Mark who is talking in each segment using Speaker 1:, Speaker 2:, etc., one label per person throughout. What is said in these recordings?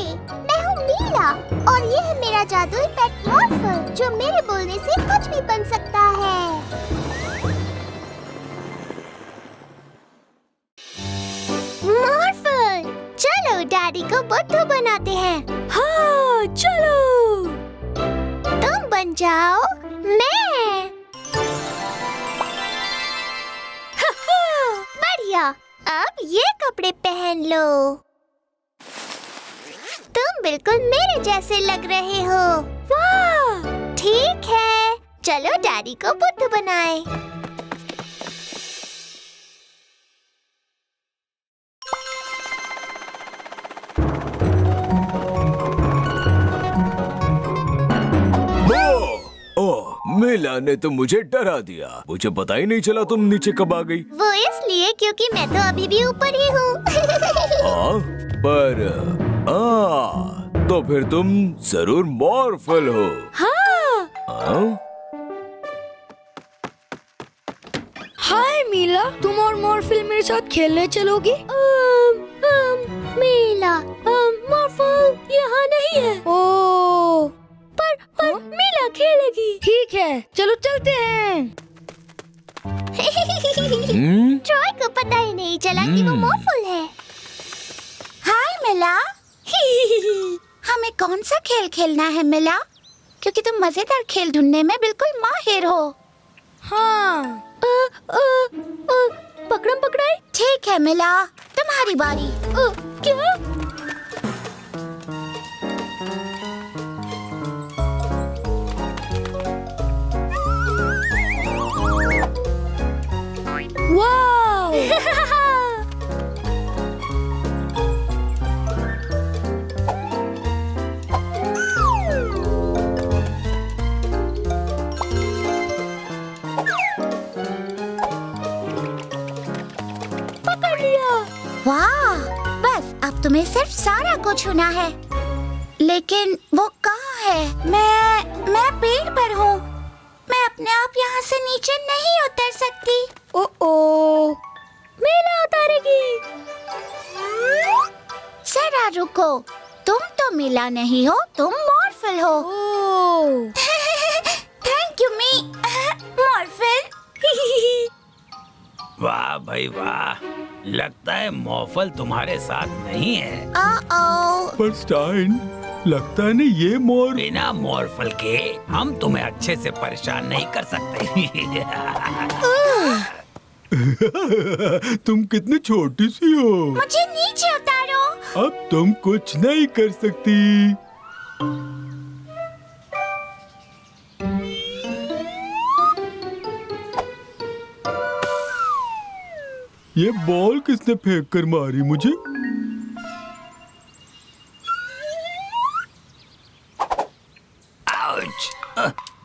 Speaker 1: मैं हूँ मीला और ये है मेरा जादुई पेट मॉर्फल जो मेरे बोलने से कुछ भी बन सकता है। मॉर्फल, चलो डैडी को बुद्धू बनाते हैं।
Speaker 2: हाँ चलो।
Speaker 1: तुम बन जाओ मैं। बढ़िया, अब ये कपड़े पहन लो। तुम बिल्कुल मेरे जैसे लग रहे हो।
Speaker 2: वाह!
Speaker 1: ठीक है, चलो डैडी को बुद्धू बनाए।
Speaker 3: मीला ने तो मुझे डरा दिया। मुझे पता ही नहीं चला तुम नीचे कब आ गई।
Speaker 1: वो इसलिए क्योंकि मैं तो अभी भी ऊपर ही हूँ।
Speaker 3: तो फिर तुम जरूर मॉर्फल हो।
Speaker 2: हाँ। हाय मीला, तुम और मॉर्फल मेरे साथ खेलने चलोगी?
Speaker 1: मीला,
Speaker 2: मॉर्फल यहाँ नहीं है। ओह, पर मीला खेलेगी। ठीक है, चलो चलते हैं।
Speaker 1: ट्रॉय को पता ही नहीं चला कि वो मॉर्फल है। हाय मिला। हमें कौन सा खेल खेलना है मिला? क्योंकि तुम मजेदार खेल ढूंढने में बिल्कुल माहिर हो।
Speaker 2: हाँ। पकड़म पकड़ाई।
Speaker 1: ठीक है मिला, तुम्हारी बारी।
Speaker 2: क्या? वाव! पकड़ लिया।
Speaker 1: वाह, बस अब तुम्हें सिर्फ सारा को छूना है। लेकिन वो कहाँ है? मैं पेड़ पर हूँ। मैं अपने आप यहाँ से नीचे नहीं उतर सकती।
Speaker 2: ओ, मीला उतारेगी।
Speaker 1: जरा रुको, तुम तो मिला नहीं हो, तुम मॉर्फल हो। थैंक यू मी मॉर्फल।
Speaker 4: वाह भाई वाह, लगता है मॉर्फल तुम्हारे साथ नहीं है।
Speaker 3: पर स्टाइन, लगता है ना ये मोर।
Speaker 4: बिना मॉर्फल के हम तुम्हें अच्छे से परेशान नहीं कर सकते।
Speaker 3: तुम कितनी छोटी सी हो।
Speaker 1: मुझे नीचे उतारो।
Speaker 3: अब तुम कुछ नहीं कर सकती। ये बॉल किसने फेंक कर मारी मुझे?
Speaker 4: आउच!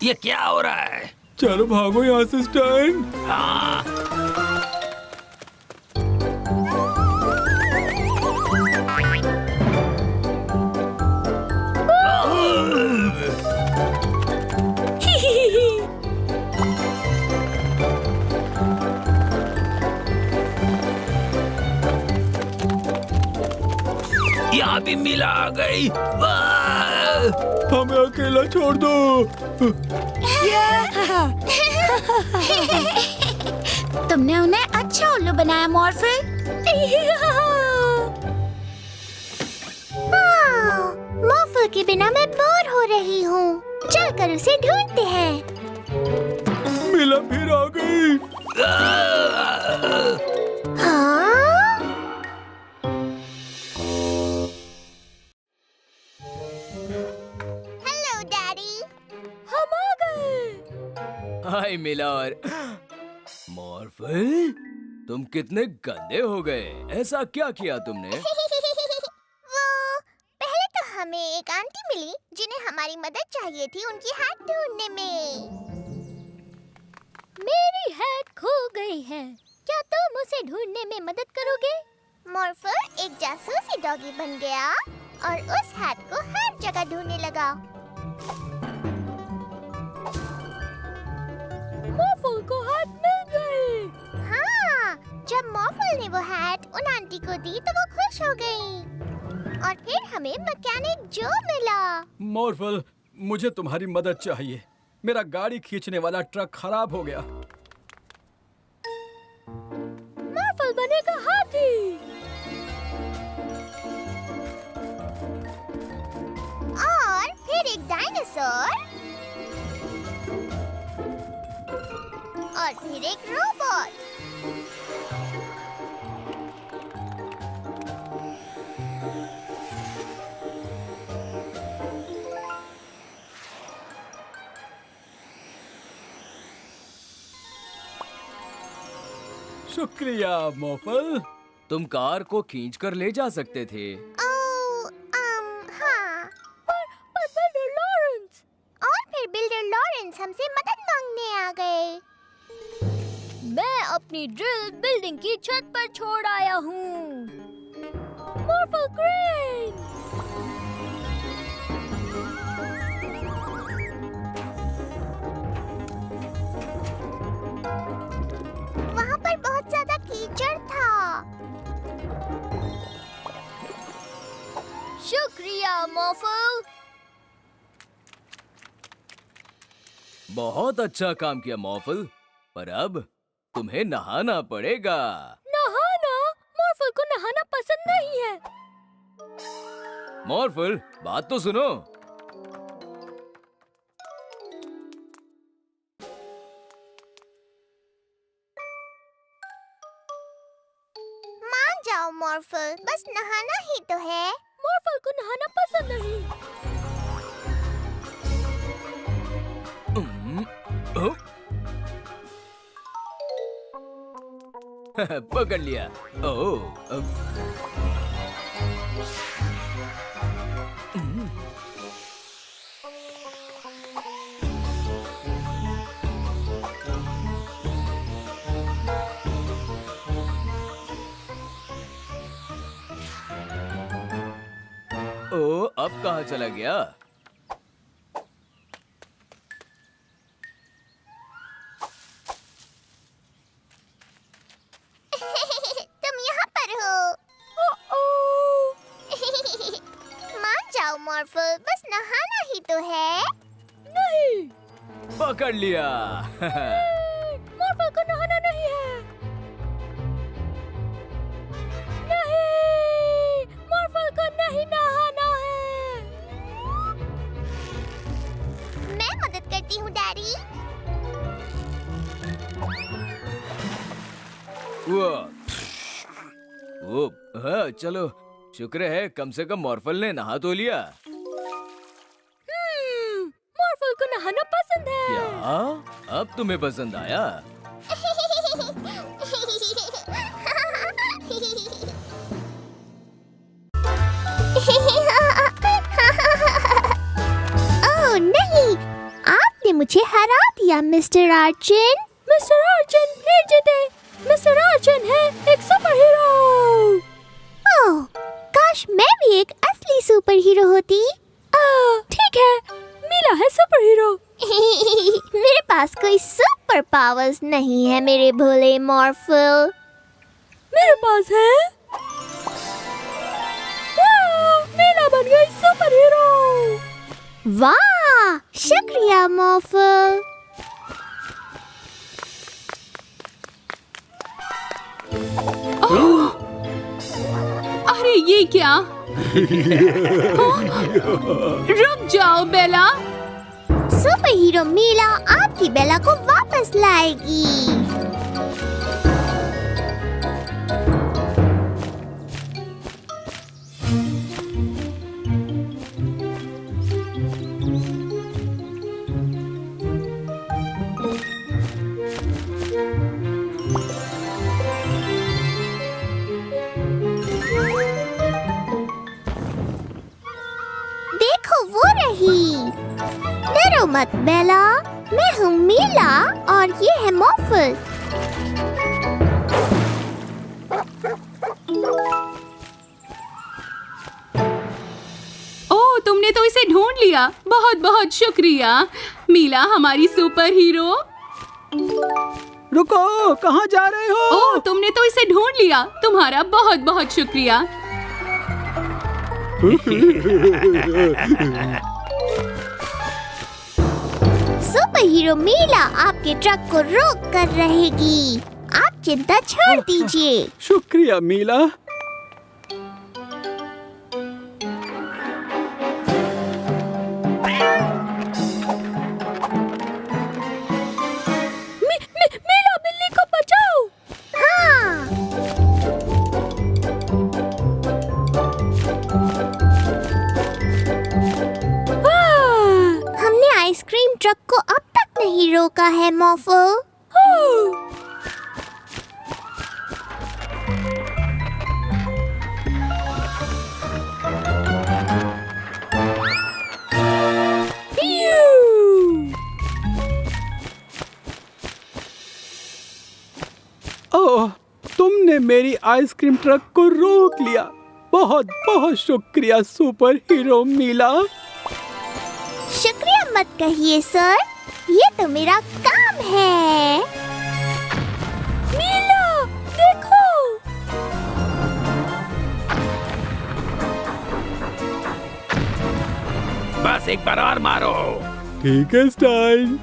Speaker 4: ये क्या हो रहा है?
Speaker 3: चलो भागो यहाँ से स्टाइन।
Speaker 4: हाँ। यहाँ भी मिला आ गई।
Speaker 3: हमें अकेला छोड़ दो।
Speaker 1: तुमने उन्हें अच्छा उल्लू बनाया मॉर्फल। मॉर्फल के बिना मैं बोर हो रही हूँ। चलकर उसे ढूंढते हैं।
Speaker 3: मिला फिर आ गई।
Speaker 1: हाँ? Hello daddy.
Speaker 2: हम आ गए।
Speaker 3: हाय मिला और मॉर्फल, तुम कितने गंदे हो गए। ऐसा क्या किया तुमने?
Speaker 1: वो पहले तो हमें एक आंटी मिली जिन्हें हमारी मदद चाहिए थी उनकी हैट ढूंढने में।
Speaker 2: मेरी हैट खो गई है, क्या तुम उसे ढूंढने में मदद करोगे?
Speaker 1: मॉर्फल एक जासूसी डॉगी बन गया और उस हैट को हर जगह ढूंढने लगा।
Speaker 2: मॉर्फल को हैट मिल गई।
Speaker 1: हाँ, जब मॉर्फल ने वो हैट उन आंटी को दी तो वो खुश हो गई। और फिर हमें मैकेनिक जो मिला।
Speaker 5: मॉर्फल, मुझे तुम्हारी मदद चाहिए। मेरा गाड़ी खींचने वाला ट्रक खराब हो गया।
Speaker 2: मॉर्फल बनेगा हाथी।
Speaker 1: और फिर एक डायनासोर और फिर एक रोबोट।
Speaker 5: शुक्रिया मॉर्फल।
Speaker 3: तुम कार को खींच कर ले जा सकते थे।
Speaker 1: हाँ।
Speaker 2: पर बिल्डर लॉरेंस।
Speaker 1: और फिर बिल्डर लॉरेंस हमसे मदद मांगने आ गए।
Speaker 2: मैं अपनी ड्रिल बिल्डिंग की छत पर छोड़ आया हूँ। मॉर्फल क्रेन।
Speaker 1: वहाँ पर बहुत ज्यादा कीचड़ था।
Speaker 2: शुक्रिया मॉर्फल।
Speaker 3: बहुत अच्छा काम किया मॉर्फल, पर अब तुम्हें नहाना पड़ेगा।
Speaker 2: नहाना? मॉर्फल को नहाना पसंद नहीं है।
Speaker 3: मॉर्फल, बात तो सुनो।
Speaker 1: मान जाओ मॉर्फल, बस नहाना ही तो है।
Speaker 2: मॉर्फल को नहाना पसंद नहीं।
Speaker 3: ओह। पकड़ लिया। ओह, अब कहाँ चला गया?
Speaker 1: तुम यहाँ पर हो। मान जाओ मॉर्फल, बस नहाना ही तो है।
Speaker 2: नहीं,
Speaker 3: पकड़ लिया।
Speaker 2: मॉर्फल को नहाना नहीं है। नहीं, मॉर्फल को नहीं नहाना है।
Speaker 1: मैं मदद करती हूँ डैडी।
Speaker 3: वो हाँ, चलो, शुक्र है कम से कम मॉर्फल ने नहा तो लिया।
Speaker 2: मॉर्फल को नहाना पसंद है।
Speaker 3: क्या? अब तुम्हें पसंद आया?
Speaker 1: ओह नहीं, आपने मुझे हरा दिया मिस्टर आर्चिन।
Speaker 2: मिस्टर आर्चन फिर जीते। मिस्टर आर्चन है एक सुपर हीरो।
Speaker 1: ओह, काश मैं भी एक असली सुपर हीरो होती।
Speaker 2: ठीक है, मीला है सुपर हीरो।
Speaker 1: मेरे पास कोई सुपर पावर्स नहीं है मेरे भोले मॉर्फल।
Speaker 2: मेरे पास है। वाह, मीला बन गई सुपर हीरो।
Speaker 1: वाह, शुक्रिया मॉर्फल।
Speaker 6: अरे ये क्या? रुक जाओ बेला।
Speaker 1: सुपर हीरो मीला आपकी बेला को वापस लाएगी। देखो वो रही। डरो मत बेला, मैं हूँ मीला और ये है मॉर्फल।
Speaker 6: ओह, तुमने तो इसे ढूंढ लिया। बहुत बहुत शुक्रिया मीला, हमारी सुपर हीरो।
Speaker 5: रुको, कहाँ जा रहे हो?
Speaker 6: ओह, तुमने तो इसे ढूंढ लिया। तुम्हारा बहुत बहुत शुक्रिया।
Speaker 1: सुपर हीरो मीला आपके ट्रक को रोक कर रहेगी। आप चिंता छोड़ दीजिए।
Speaker 5: शुक्रिया मीला।
Speaker 2: मीला बिल्ली को बचाओ।
Speaker 1: हाँ, हमने आइसक्रीम ट्रक को अब तक नहीं रोका है मोफो।
Speaker 5: ओह, तुमने मेरी आइसक्रीम ट्रक को रोक लिया। बहुत बहुत शुक्रिया सुपर हीरो मीला।
Speaker 1: शुक्रिया मत कहिए सर, ये तो मेरा काम है।
Speaker 2: मीला देखो।
Speaker 4: बस एक बार और मारो।
Speaker 5: ठीक है स्टाइल।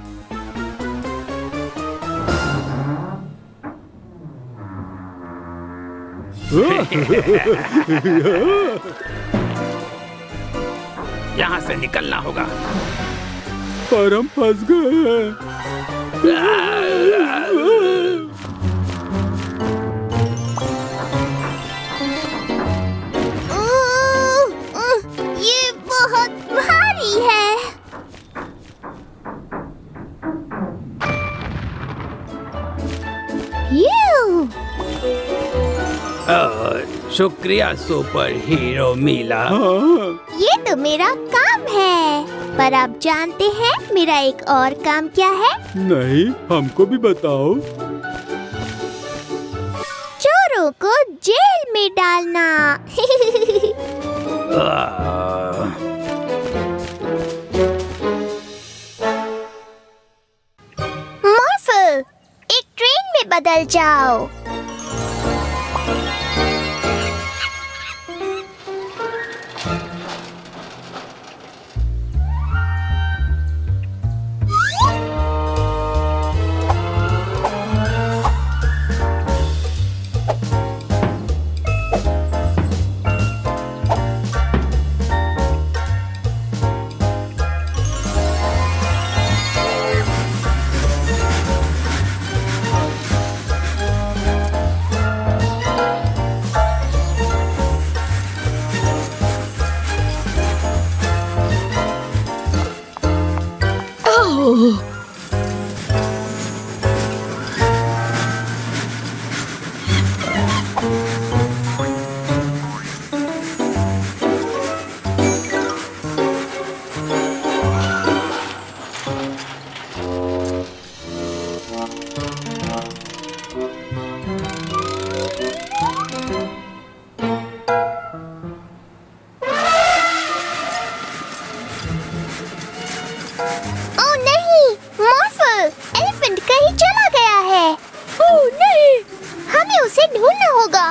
Speaker 4: यहाँ से निकलना होगा।
Speaker 5: पर हम फंस गए हैं।
Speaker 1: ये बहुत भारी है।
Speaker 4: शुक्रिया सुपर हीरो मीला।
Speaker 5: हाँ,
Speaker 1: ये तो मेरा काम है, पर आप जानते हैं मेरा एक और काम क्या है?
Speaker 5: नहीं, हमको भी बताओ।
Speaker 1: चोरों को जेल में डालना। मॉर्फल, एक ट्रेन में बदल जाओ। उसे ढूंढना होगा।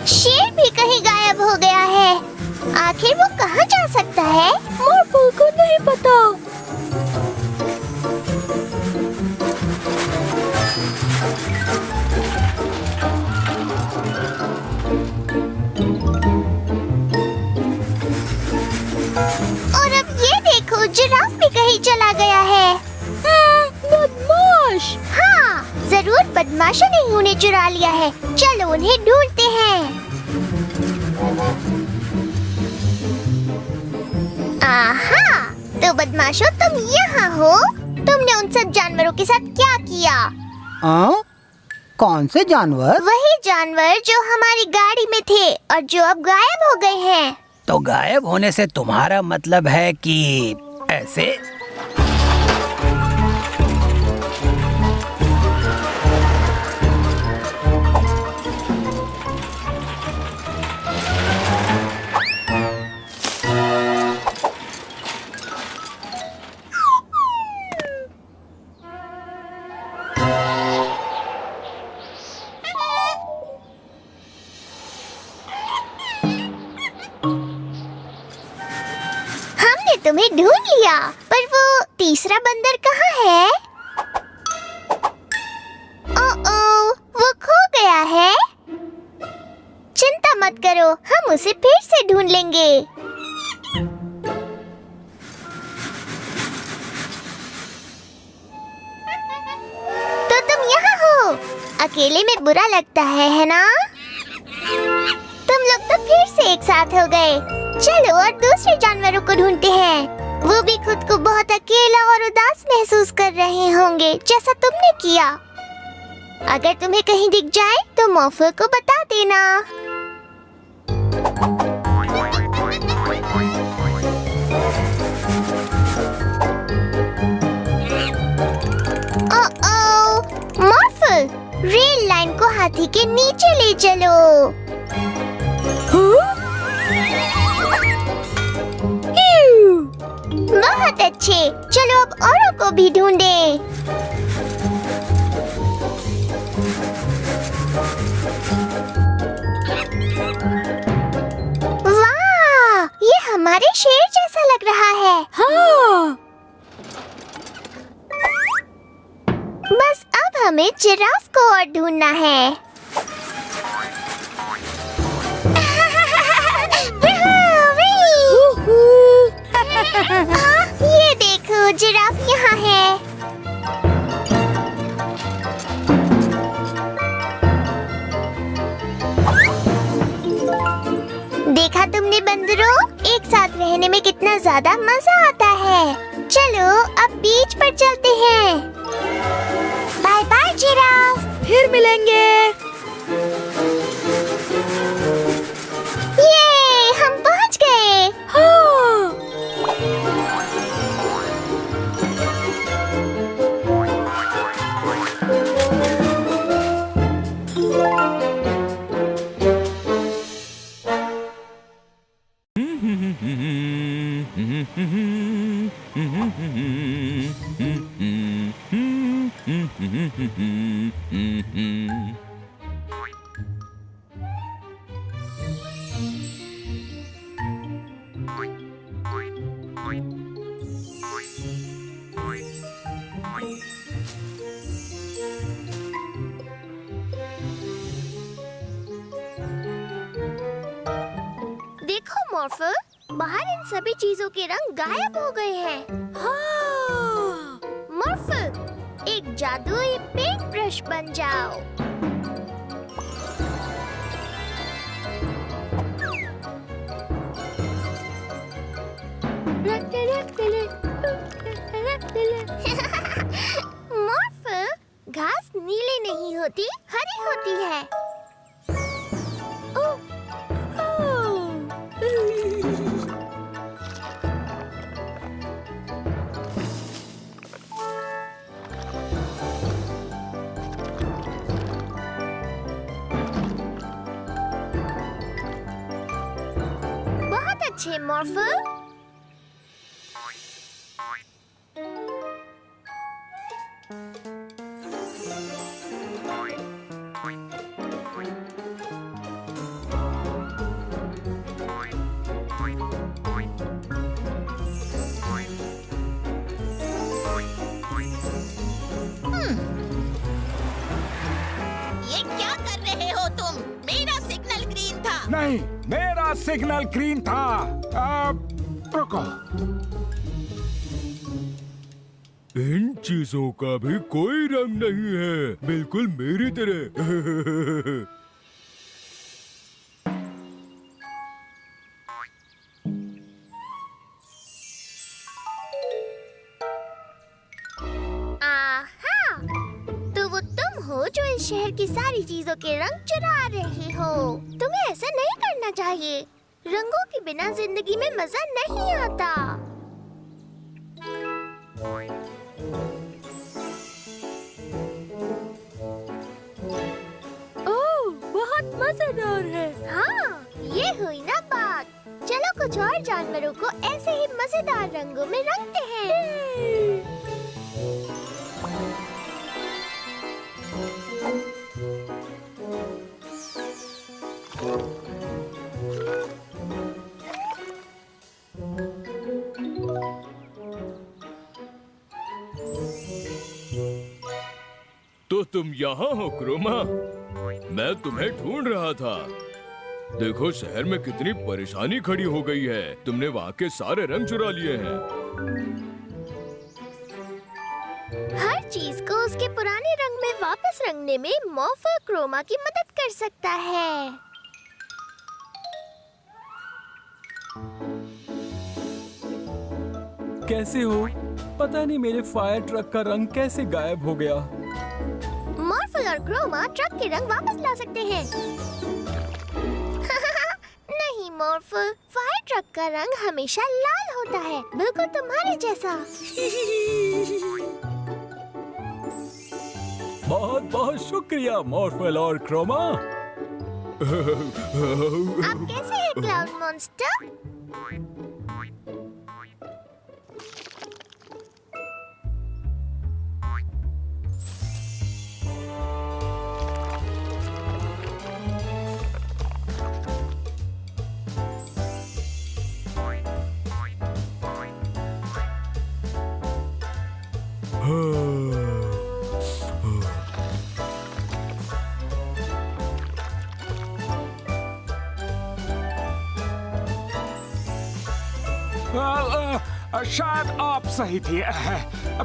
Speaker 1: शेर भी कहीं गायब हो गया है। आखिर वो कहाँ जा सकता है?
Speaker 2: मोरफल को नहीं पता।
Speaker 1: और अब ये देखो, जिराफ भी कहीं चला गया है।
Speaker 2: बदमाश!
Speaker 1: हाँ, जरूर बदमाशों ने ही उन्हें चुरा लिया है। चलो उन्हें ढूंढते हैं। आहा, तो बदमाशों तुम यहाँ हो? तुमने उन सब जानवरों के साथ क्या किया?
Speaker 7: कौन से जानवर?
Speaker 1: वही जानवर जो हमारी गाड़ी में थे और जो अब गायब हो गए हैं।
Speaker 4: तो गायब होने से तुम्हारा मतलब है कि ऐसे?
Speaker 1: तुम्हें ढूंढ लिया, पर वो तीसरा बंदर कहाँ है? ओह, वो खो गया है। चिंता मत करो, हम उसे फिर से ढूंढ लेंगे। तो तुम यहाँ हो, अकेले में बुरा लगता है ना? तुम लोग तो फिर से एक साथ हो गए। चलो और दूसरे जानवरों को ढूंढते हैं। वो भी खुद को बहुत अकेला और उदास महसूस कर रहे होंगे, जैसा तुमने किया। अगर तुम्हें कहीं दिख जाए तो मॉर्फल को बता देना। ओह, मॉर्फल, रेल लाइन को हाथी के नीचे ले चलो। बहुत अच्छे, चलो अब औरों को भी ढूंढें। वाह, ये हमारे शेर जैसा लग रहा है।
Speaker 2: हाँ।
Speaker 1: बस अब हमें जिराफ को और ढूंढना है। ये देखो, जिराफ यहाँ है। देखा तुमने बंदरों, एक साथ रहने में कितना ज्यादा मजा आता है। चलो अब बीच पर चलते हैं। बाय बाय जिराफ,
Speaker 2: फिर मिलेंगे।
Speaker 1: ये हम पहुंच गए।
Speaker 2: हाँ।
Speaker 1: देखो मॉर्फल, बाहर इन सभी चीजों के रंग गायब हो गए हैं।
Speaker 2: हाँ।
Speaker 1: मॉर्फल, एक जादुई पेंट ब्रश बन जाओ। मॉर्फल, घास नीली नहीं होती, हरी होती है। बहुत अच्छे मॉर्फल। ये क्या कर रहे हो तुम? मेरा सिग्नल ग्रीन था।
Speaker 7: नहीं, मेरा सिग्नल ग्रीन था। रुको।
Speaker 3: इन चीजों का भी कोई रंग नहीं है, बिल्कुल मेरी तरह।
Speaker 1: आहा, तो वो तुम हो जो इस शहर की सारी चीजों के रंग चुरा रहे हो। तुम्हें ऐसा नहीं करना चाहिए। रंगों के बिना जिंदगी में मजा नहीं आता।
Speaker 2: ओह, बहुत मजेदार है।
Speaker 1: हाँ, ये हुई ना बात। चलो कुछ और जानवरों को ऐसे ही मजेदार रंगों में रंगते हैं।
Speaker 3: तो तुम यहाँ हो क्रोमा? मैं तुम्हें ढूंढ रहा था। देखो शहर में कितनी परेशानी खड़ी हो गई है। तुमने वहाँ के सारे रंग चुरा लिए हैं।
Speaker 2: हर चीज को उसके पुराने रंग में वापस रंगने में मॉर्फल क्रोमा की मदद कर सकता है।
Speaker 5: कैसे हो? पता नहीं मेरे फायर ट्रक का रंग कैसे गायब हो गया।
Speaker 2: मॉर्फल और क्रोमा ट्रक के रंग वापस ला सकते हैं। नहीं मॉर्फल, फायर ट्रक का रंग हमेशा लाल होता है, बिल्कुल तुम्हारे जैसा।
Speaker 5: बहुत बहुत शुक्रिया मॉर्फल और क्रोमा।
Speaker 2: आप कैसे हैं क्लाउड मॉन्स्टर?
Speaker 7: शायद आप सही थे।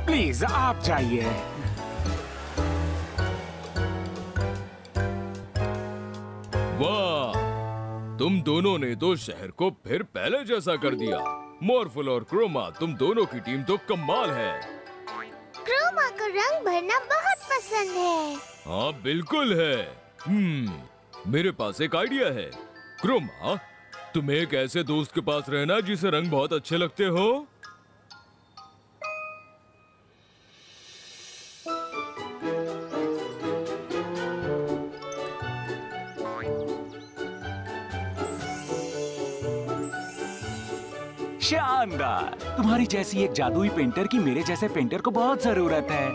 Speaker 7: प्लीज आप जाइए।
Speaker 3: वाह, तुम दोनों ने तो शहर को फिर पहले जैसा कर दिया। मॉर्फल और क्रोमा, तुम दोनों की टीम तो कमाल है।
Speaker 2: क्रोमा को रंग भरना बहुत पसंद है।
Speaker 3: हाँ बिल्कुल है। मेरे पास एक आइडिया है। क्रोमा, तुम्हें एक ऐसे दोस्त के पास रहना जिसे रंग बहुत अच्छे लगते हो।
Speaker 7: शानदार। तुम्हारी जैसी एक जादुई पेंटर की मेरे जैसे पेंटर को बहुत जरूरत है।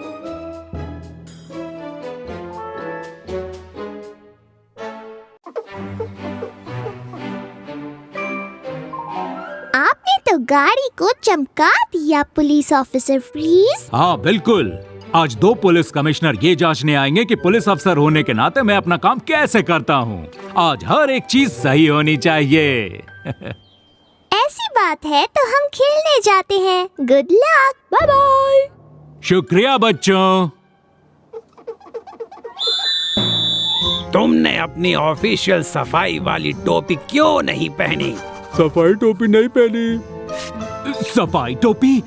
Speaker 2: आपने तो गाड़ी को चमका दिया पुलिस ऑफिसर फ्रीज।
Speaker 8: हाँ बिल्कुल। आज 2 पुलिस कमिश्नर ये जांचने आएंगे कि पुलिस अफसर होने के नाते मैं अपना काम कैसे करता हूँ। आज हर एक चीज सही होनी चाहिए।
Speaker 2: ऐसी बात है तो हम खेलने जाते हैं। Good luck, bye bye.
Speaker 8: शुक्रिया बच्चों।
Speaker 4: तुमने अपनी ऑफिशियल सफाई वाली टोपी क्यों नहीं पहनी?
Speaker 5: सफाई टोपी नहीं पहनी।
Speaker 8: सफाई टोपी?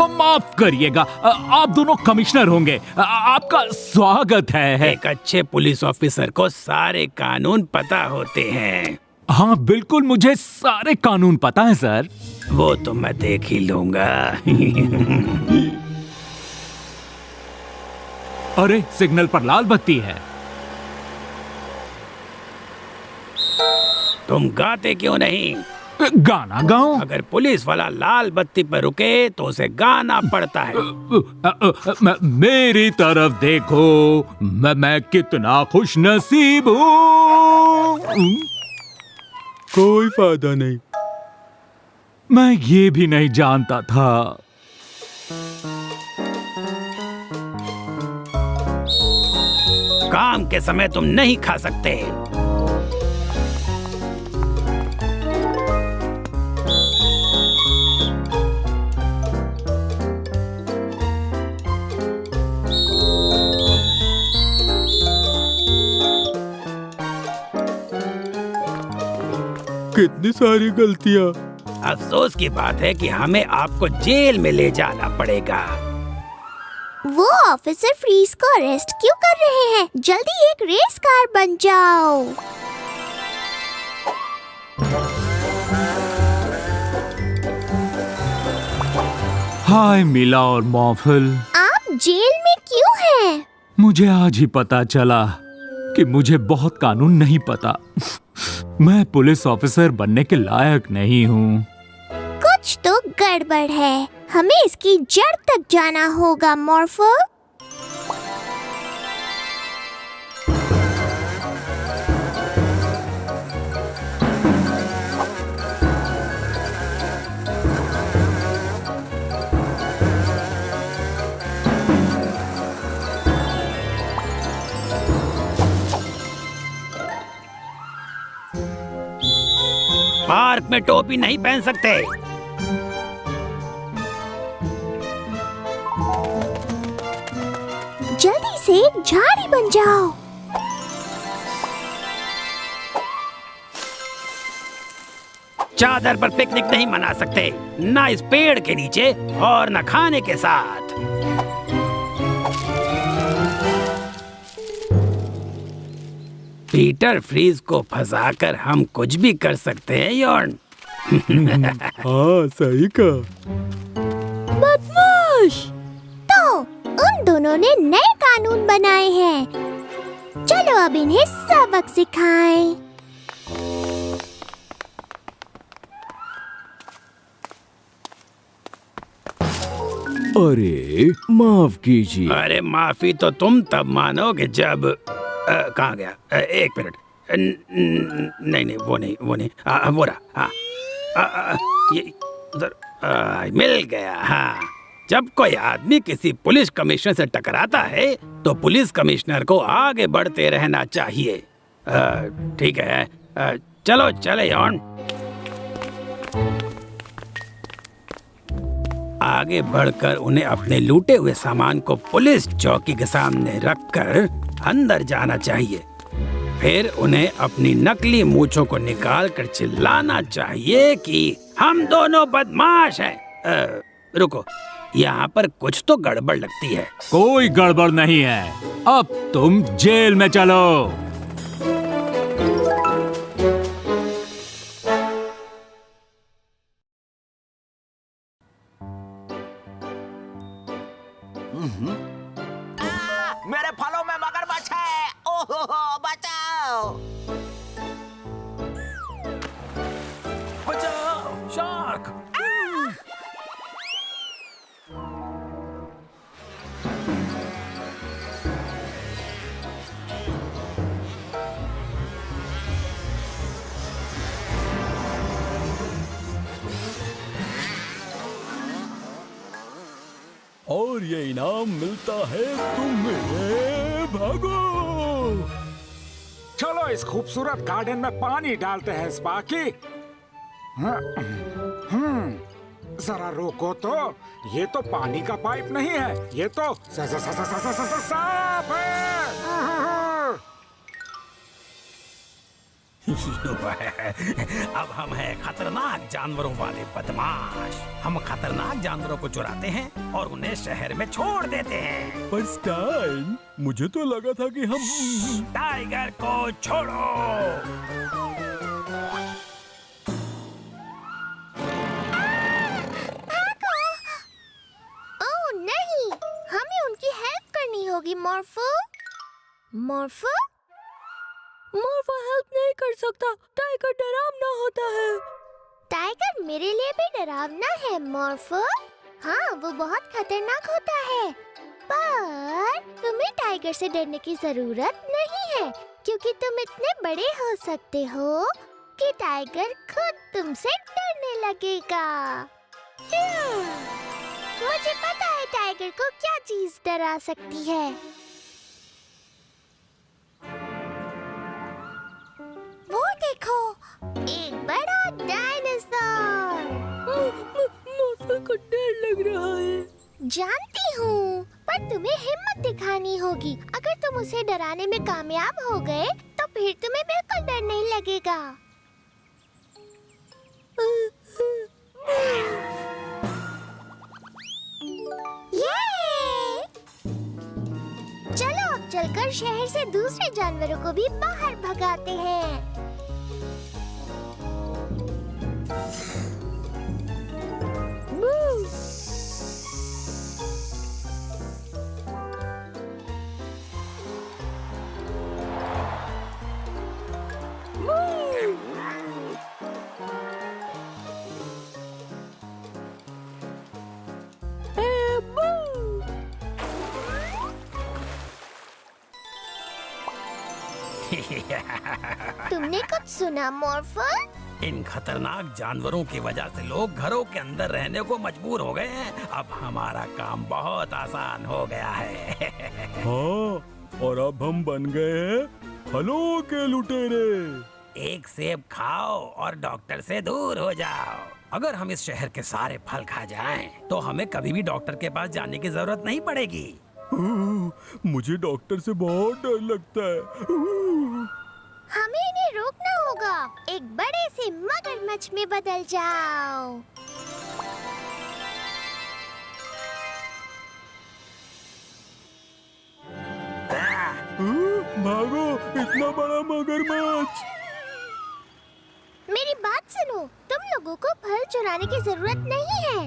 Speaker 8: माफ करिएगा, आप दोनों कमिश्नर होंगे। आपका स्वागत है।
Speaker 4: एक अच्छे पुलिस ऑफिसर को सारे कानून पता होते हैं।
Speaker 8: हाँ बिल्कुल, मुझे सारे कानून पता है सर।
Speaker 4: वो तो मैं देख ही लूंगा।
Speaker 8: अरे सिग्नल पर लाल बत्ती है।
Speaker 4: तुम गाते क्यों नहीं?
Speaker 8: गाना गाऊं?
Speaker 4: अगर पुलिस वाला लाल बत्ती पर रुके तो उसे गाना पड़ता है।
Speaker 8: मेरी तरफ देखो, मैं कितना खुश नसीब हूँ।
Speaker 5: कोई फायदा नहीं।
Speaker 8: मैं ये भी नहीं जानता था।
Speaker 4: काम के समय तुम नहीं खा सकते।
Speaker 5: कितनी सारी गलतियाँ।
Speaker 4: अफसोस की बात है कि हमें आपको जेल में ले जाना पड़ेगा।
Speaker 2: वो ऑफिसर फ्रीज को अरेस्ट क्यों कर रहे हैं? जल्दी एक रेस कार बन जाओ।
Speaker 8: हाय मिला और मॉर्फल,
Speaker 2: आप जेल में क्यों हैं?
Speaker 8: मुझे आज ही पता चला कि मुझे बहुत कानून नहीं पता। मैं पुलिस ऑफिसर बनने के लायक नहीं हूँ।
Speaker 2: कुछ तो गड़बड़ है। हमें इसकी जड़ तक जाना होगा मॉर्फल।
Speaker 4: पार्क में टोपी नहीं पहन सकते।
Speaker 1: जल्दी से झाड़ी बन जाओ।
Speaker 4: चादर पर पिकनिक नहीं मना सकते, ना इस पेड़ के नीचे और न खाने के साथ। पीटर फ्रीज को फंसाकर हम कुछ भी कर सकते हैं यॉर्न।
Speaker 5: हाँ सही कहा।
Speaker 2: बदमाश।
Speaker 1: तो उन दोनों ने नए कानून बनाए हैं। चलो अब इन्हें सबक सिखाएं।
Speaker 3: अरे माफ कीजिए।
Speaker 4: अरे माफी तो तुम तब मानोगे जब कहाँ गया? एक मिनट। नहीं वो नहीं वो रहा। हाँ ये उधर मिल गया। हाँ, जब कोई आदमी किसी पुलिस कमिश्नर से टकराता है तो पुलिस कमिश्नर को आगे बढ़ते रहना चाहिए। ठीक है, चलो चले यॉर्न। आगे बढ़कर उन्हें अपने लूटे हुए सामान को पुलिस चौकी के सामने रखकर अंदर जाना चाहिए। फिर उन्हें अपनी नकली मूंछों को निकालकर चिल्लाना चाहिए कि हम दोनों बदमाश हैं। रुको, यहाँ पर कुछ तो गड़बड़ लगती है।
Speaker 8: कोई गड़बड़ नहीं है, अब तुम जेल में चलो।
Speaker 9: मेरे फलों में मगरमच्छ है। ओहो बचाओ।
Speaker 4: बचाओ, शार्क।
Speaker 3: और ये इनाम मिलता है तुम्हें। भागो।
Speaker 7: चलो इस खूबसूरत गार्डन में पानी डालते हैं स्पार्की। जरा रोको तो, ये तो पानी का पाइप नहीं है, ये तो सांप है।
Speaker 4: अब हम हैं खतरनाक जानवरों वाले बदमाश। हम खतरनाक जानवरों को चुराते हैं और उन्हें शहर में छोड़ देते हैं।
Speaker 3: पर स्टाइन, मुझे तो लगा था कि हम
Speaker 4: टाइगर को छोड़ो।
Speaker 1: ओह नहीं, हमें उनकी हेल्प करनी होगी। मॉर्फो
Speaker 2: मोर्फो हेल्प नहीं कर सकता, टाइगर डरावना होता है।
Speaker 1: टाइगर मेरे लिए भी डरावना है मॉर्फो। हाँ, वो बहुत खतरनाक होता है। पर तुम्हें टाइगर से डरने की जरूरत नहीं है, क्योंकि तुम इतने बड़े हो सकते हो कि टाइगर खुद तुमसे डरने लगेगा। मुझे पता है टाइगर को क्या चीज डरा सकती है। वो देखो, एक बड़ा डायनासोर।
Speaker 2: मोर्फो को डर लग रहा है।
Speaker 1: जानती हूँ, पर तुम्हें हिम्मत दिखानी होगी। अगर तुम उसे डराने में कामयाब हो गए तो फिर तुम्हें बिल्कुल डर नहीं लगेगा। ये! चलो अब चलकर शहर से दूसरे जानवरों को भी बाहर भगाते हैं। तुमने कुछ सुना मॉर्फो?
Speaker 4: इन खतरनाक जानवरों की वजह से लोग घरों के अंदर रहने को मजबूर हो गए हैं। अब हमारा काम बहुत आसान हो गया है।
Speaker 3: हाँ, और अब हम बन गए हैं फलों के लुटेरे।
Speaker 4: एक सेब खाओ और डॉक्टर से दूर हो जाओ। अगर हम इस शहर के सारे फल खा जाएं, तो हमें कभी भी डॉक्टर के पास जाने की जरूरत नहीं पड़ेगी।
Speaker 3: मुझे डॉक्टर से बहुत डर लगता है।
Speaker 1: हमें इन्हें रोकना होगा। एक बड़े से मगरमच्छ में बदल जाओ।
Speaker 3: भागो, इतना बड़ा मगरमच्छ।
Speaker 1: मेरी बात सुनो, तुम लोगों को फल चुराने की जरूरत नहीं है।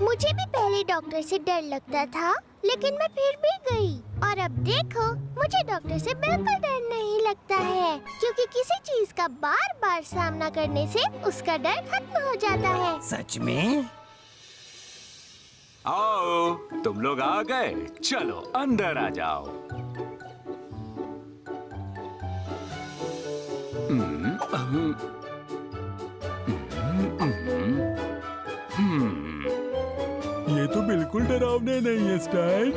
Speaker 1: मुझे भी पहले डॉक्टर से डर लगता था, लेकिन मैं फिर भी गई। और अब देखो, मुझे डॉक्टर से बिल्कुल डर नहीं लगता है, क्योंकि किसी चीज का बार बार सामना करने से उसका डर खत्म हो जाता है।
Speaker 4: सच में?
Speaker 8: आओ, तुम लोग आ गए। चलो अंदर आ जाओ।
Speaker 3: ये तो बिल्कुल डरावने नहीं है स्टैन।